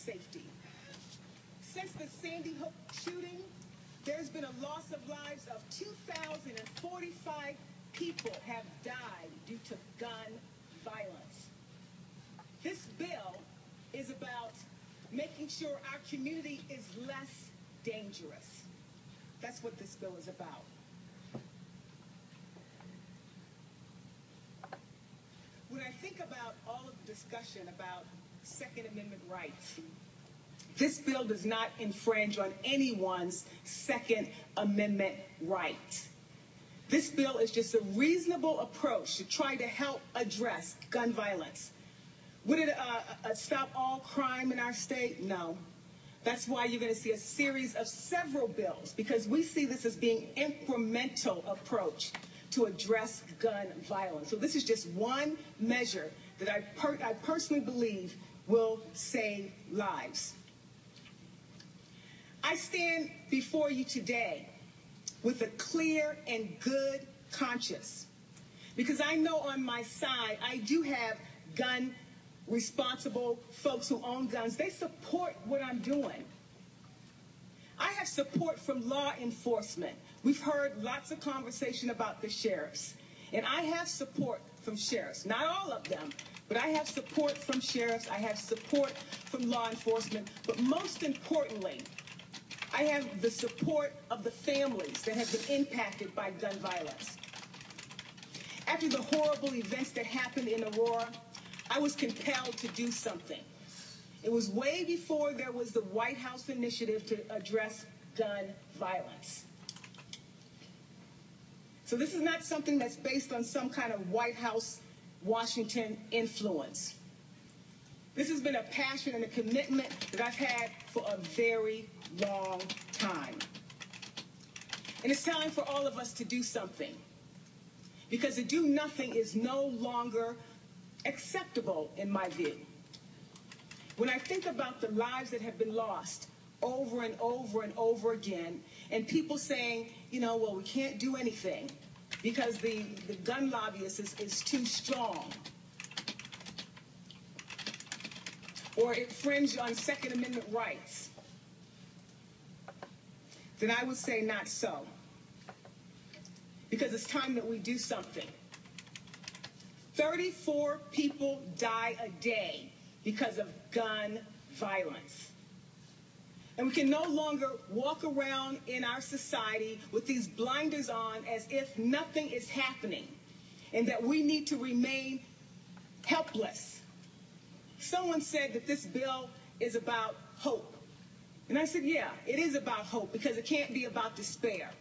safety. Since the Sandy Hook shooting, there's been a loss of lives of 2,045 people have died due to gun violence. This bill is about making sure our community is less dangerous. That's what this bill is about. When I think about all of the discussion about Second Amendment rights, this bill does not infringe on anyone's Second Amendment right. This bill is just a reasonable approach to try to help address gun violence. Would it stop all crime in our state? No. That's why you're going to see a series of several bills, because we see this as being an incremental approach to address gun violence. So this is just one measure that I personally believe will save lives. I stand before you today with a clear and good conscience, because I know on my side I do have gun responsible folks who own guns. They support what I'm doing. I have support from law enforcement. We've heard lots of conversation about the sheriffs, and I have support from sheriffs. Not all of them, but I have support from sheriffs. I have support from law enforcement, but most importantly, I have the support of the families that have been impacted by gun violence. After the horrible events that happened in Aurora, I was compelled to do something. It was way before there was the White House initiative to address gun violence. So this is not something that's based on some kind of White House, Washington influence. This has been a passion and a commitment that I've had for a very long time. And it's time for all of us to do something, because to do nothing is no longer acceptable in my view. When I think about the lives that have been lost over and over and over again, and people saying, you know, well, we can't do anything because the gun lobbyist is too strong, or it infringes on Second Amendment rights, then I would say not so. Because it's time that we do something. 34 people die a day because of gun violence. And we can no longer walk around in our society with these blinders on as if nothing is happening and that we need to remain helpless. Someone said that this bill is about hope. And I said, yeah, it is about hope, because it can't be about despair.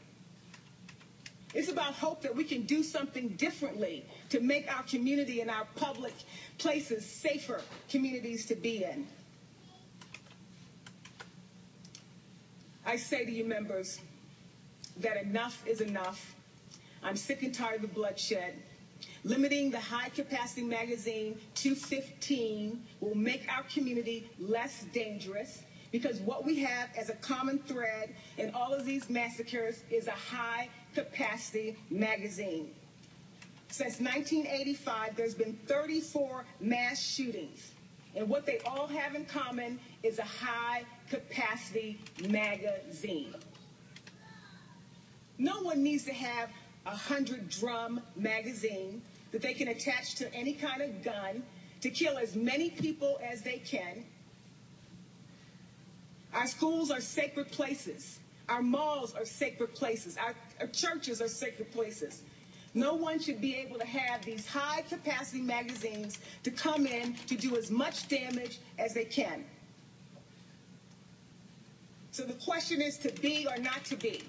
It's about hope that we can do something differently to make our community and our public places safer communities to be in. I say to you members that enough is enough. I'm sick and tired of the bloodshed. Limiting the high-capacity magazine to 15 will make our community less dangerous, because what we have as a common thread in all of these massacres is a high-capacity magazine. Since 1985, there's been 34 mass shootings, and what they all have in common is a high-capacity magazine. No one needs to have a 100-drum magazine that they can attach to any kind of gun to kill as many people as they can. Our schools are sacred places. Our malls are sacred places. Our churches are sacred places. No one should be able to have these high-capacity magazines to come in to do as much damage as they can. So the question is to be or not to be.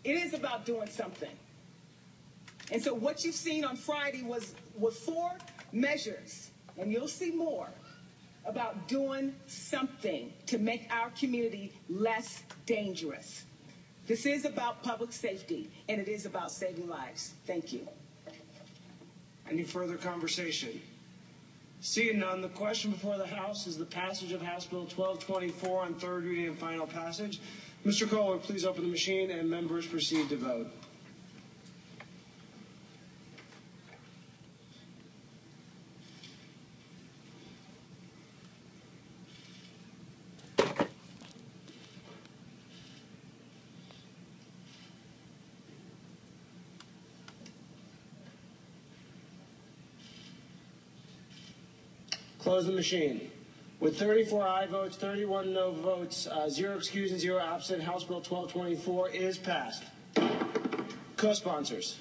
It is about doing something. And so what you've seen on Friday was 4 measures, and you'll see more, about doing something to make our community less dangerous. This is about public safety, and it is about saving lives. Thank you. Any further conversation? Seeing none, the question before the House is the passage of House Bill 1224 on third reading and final passage. Mr. Kohler, please open the machine and members proceed to vote. Close the machine. With 34 aye votes, 31 no votes, 0 excused and 0 absent, House Bill 1224 is passed. Co-sponsors.